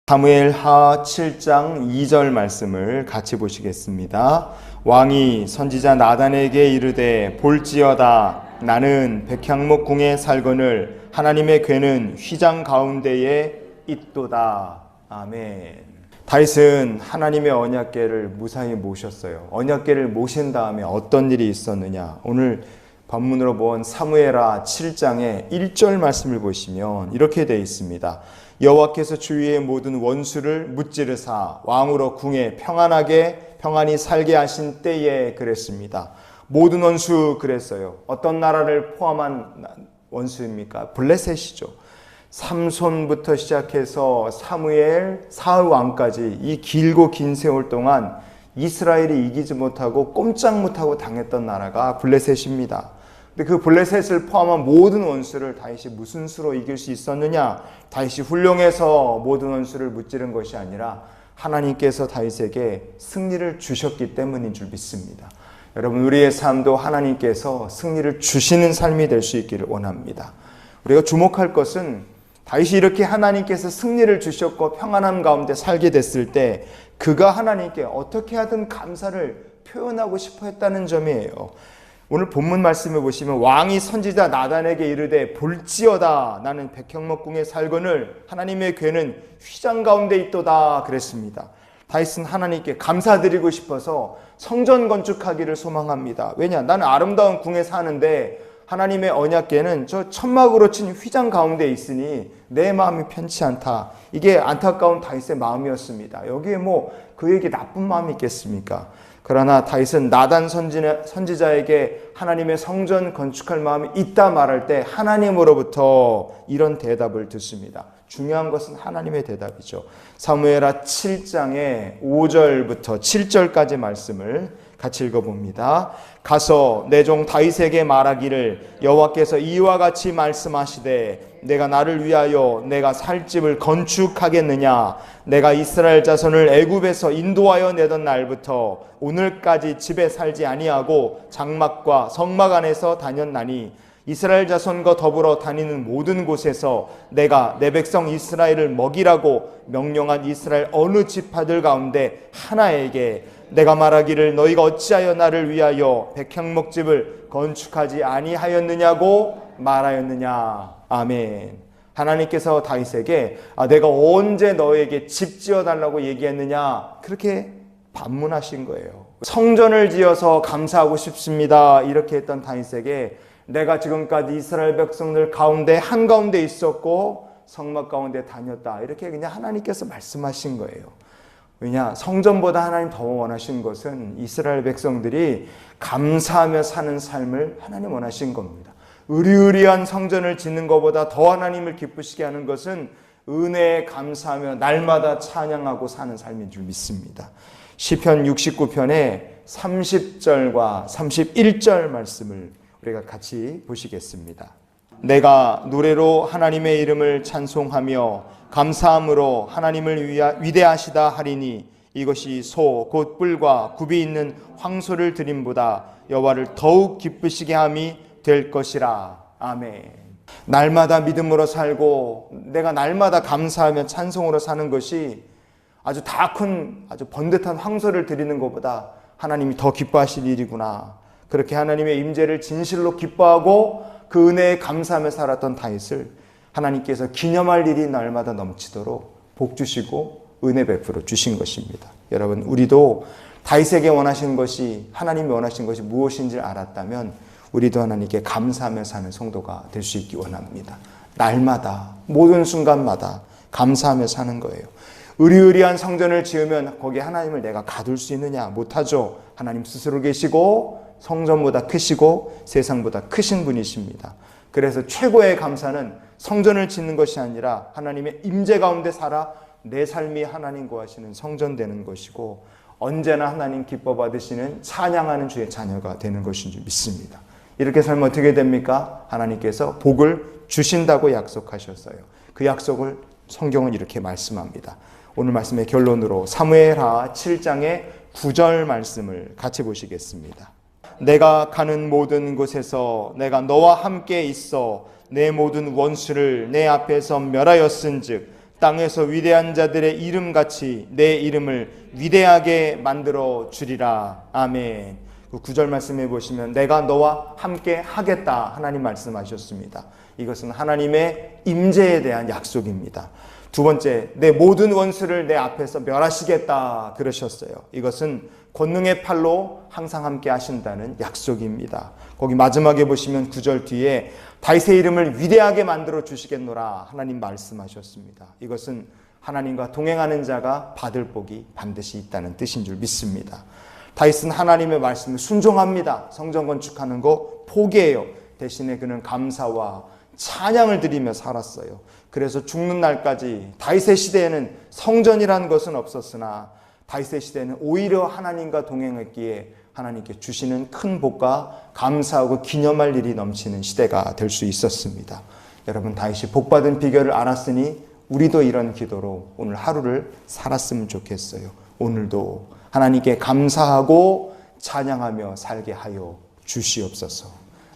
사무엘하 7장 2절 말씀을 같이 보시겠습니다. 왕이 선지자 나단에게 이르되 볼지어다 나는 백향목 궁에 살거늘 하나님의 궤는 휘장 가운데에 있도다. 아멘. 다윗은 하나님의 언약궤를 무사히 모셨어요. 언약궤를 모신 다음에 어떤 일이 있었느냐? 오늘 본문으로 본 사무엘하 7장의 1절 말씀을 보시면 이렇게 되어 있습니다. 여호와께서 주위의 모든 원수를 무찌르사 왕으로 궁에 평안히 살게 하신 때에 그랬습니다. 모든 원수 그랬어요. 어떤 나라를 포함한 원수입니까? 블레셋이죠. 삼손부터 시작해서 사무엘, 사울 왕까지 이 길고 긴 세월 동안 이스라엘이 이기지 못하고 꼼짝 못하고 당했던 나라가 블레셋입니다. 근데 그 블레셋을 포함한 모든 원수를 다윗이 무슨 수로 이길 수 있었느냐? 다윗이 훌륭해서 모든 원수를 무찌른 것이 아니라 하나님께서 다윗에게 승리를 주셨기 때문인 줄 믿습니다. 여러분, 우리의 삶도 하나님께서 승리를 주시는 삶이 될 수 있기를 원합니다. 우리가 주목할 것은 다윗이 이렇게 하나님께서 승리를 주셨고 평안함 가운데 살게 됐을 때 그가 하나님께 어떻게 하든 감사를 표현하고 싶어 했다는 점이에요. 오늘 본문 말씀을 보시면 왕이 선지자 나단에게 이르되 볼지어다 나는 백향목 궁에 살거늘 하나님의 궤는 휘장 가운데 있도다 그랬습니다. 다윗은 하나님께 감사드리고 싶어서 성전 건축하기를 소망합니다. 왜냐? 나는 아름다운 궁에 사는데 하나님의 언약궤는 저 천막으로 친 휘장 가운데 있으니 내 마음이 편치 않다. 이게 안타까운 다윗의 마음이었습니다. 여기에 그에게 나쁜 마음이 있겠습니까? 그러나 다윗은 나단 선지자에게 하나님의 성전 건축할 마음이 있다 말할 때 하나님으로부터 이런 대답을 듣습니다. 중요한 것은 하나님의 대답이죠. 사무엘하 7장의 5절부터 7절까지 말씀을 같이 읽어봅니다. 가서 내 종 다윗에게 말하기를 여호와께서 이와 같이 말씀하시되 내가 나를 위하여 내가 살 집을 건축하겠느냐? 내가 이스라엘 자손을 애굽에서 인도하여 내던 날부터 오늘까지 집에 살지 아니하고 장막과 성막 안에서 다녔나니 이스라엘 자손과 더불어 다니는 모든 곳에서 내가 내 백성 이스라엘을 먹이라고 명령한 이스라엘 어느 지파들 가운데 하나에게 내가 말하기를 너희가 어찌하여 나를 위하여 백향목집을 건축하지 아니하였느냐고 말하였느냐. 아멘. 하나님께서 다윗에게 내가 언제 너에게 집 지어달라고 얘기했느냐 그렇게 반문하신 거예요. 성전을 지어서 감사하고 싶습니다 이렇게 했던 다윗에게 내가 지금까지 이스라엘 백성들 가운데 한가운데 있었고 성막 가운데 다녔다 이렇게 그냥 하나님께서 말씀하신 거예요. 왜냐? 성전보다 하나님 더 원하신 것은 이스라엘 백성들이 감사하며 사는 삶을 하나님 원하신 겁니다. 의리의리한 성전을 짓는 것보다 더 하나님을 기쁘시게 하는 것은 은혜에 감사하며 날마다 찬양하고 사는 삶인 줄 믿습니다. 시편 69편의 30절과 31절 말씀을 우리가 같이 보시겠습니다. 내가 노래로 하나님의 이름을 찬송하며 감사함으로 하나님을 위대하시다 하리니 이것이 소 곧 뿔과 굽이 있는 황소를 드림보다 여호와를 더욱 기쁘시게 함이 될 것이라. 아멘. 날마다 믿음으로 살고 내가 날마다 감사하며 찬송으로 사는 것이 아주 다 큰 아주 번듯한 황소를 드리는 것보다 하나님이 더 기뻐하실 일이구나. 그렇게 하나님의 임재를 진실로 기뻐하고 그 은혜에 감사하며 살았던 다윗을 하나님께서 기념할 일이 날마다 넘치도록 복 주시고 은혜 베풀어 주신 것입니다. 여러분, 우리도 다윗에게 원하신 것이 하나님이 원하신 것이 무엇인지 알았다면 우리도 하나님께 감사하며 사는 성도가 될 수 있기 원합니다. 날마다 모든 순간마다 감사하며 사는 거예요. 의리의리한 성전을 지으면 거기에 하나님을 내가 가둘 수 있느냐? 못하죠. 하나님 스스로 계시고 성전보다 크시고 세상보다 크신 분이십니다. 그래서 최고의 감사는 성전을 짓는 것이 아니라 하나님의 임재 가운데 살아 내 삶이 하나님 구하시는 성전 되는 것이고 언제나 하나님 기뻐 받으시는 찬양하는 주의 자녀가 되는 것인 줄 믿습니다. 이렇게 살면 어떻게 됩니까? 하나님께서 복을 주신다고 약속하셨어요. 그 약속을 성경은 이렇게 말씀합니다. 오늘 말씀의 결론으로 사무엘하 7장의 9절 말씀을 같이 보시겠습니다. 내가 가는 모든 곳에서 내가 너와 함께 있어 내 모든 원수를 내 앞에서 멸하였은즉 땅에서 위대한 자들의 이름같이 내 이름을 위대하게 만들어 주리라. 아멘. 그 9절 말씀해 보시면 내가 너와 함께 하겠다 하나님 말씀하셨습니다. 이것은 하나님의 임재에 대한 약속입니다. 두 번째, 내 모든 원수를 내 앞에서 멸하시겠다 그러셨어요. 이것은 권능의 팔로 항상 함께 하신다는 약속입니다. 거기 마지막에 보시면 9절 뒤에 다윗의 이름을 위대하게 만들어 주시겠노라 하나님 말씀하셨습니다. 이것은 하나님과 동행하는 자가 받을 복이 반드시 있다는 뜻인 줄 믿습니다. 다윗은 하나님의 말씀을 순종합니다. 성전 건축하는 거 포기해요. 대신에 그는 감사와 찬양을 드리며 살았어요. 그래서 죽는 날까지 다윗의 시대에는 성전이라는 것은 없었으나 다윗의 시대에는 오히려 하나님과 동행했기에 하나님께 주시는 큰 복과 감사하고 기념할 일이 넘치는 시대가 될 수 있었습니다. 여러분, 다윗이 복받은 비결을 알았으니 우리도 이런 기도로 오늘 하루를 살았으면 좋겠어요. 오늘도 하나님께 감사하고 찬양하며 살게 하여 주시옵소서.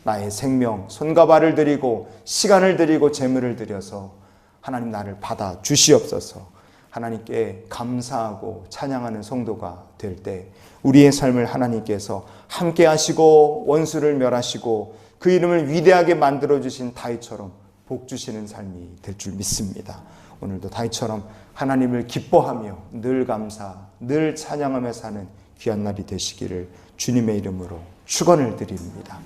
나의 생명, 손과 발을 드리고 시간을 드리고 재물을 드려서 하나님 나를 받아 주시옵소서. 하나님께 감사하고 찬양하는 성도가 될 때 우리의 삶을 하나님께서 함께 하시고 원수를 멸하시고 그 이름을 위대하게 만들어주신 다윗처럼 복 주시는 삶이 될 줄 믿습니다. 오늘도 다윗처럼 하나님을 기뻐하며 늘 감사, 늘 찬양하며 사는 귀한 날이 되시기를 주님의 이름으로 축원을 드립니다.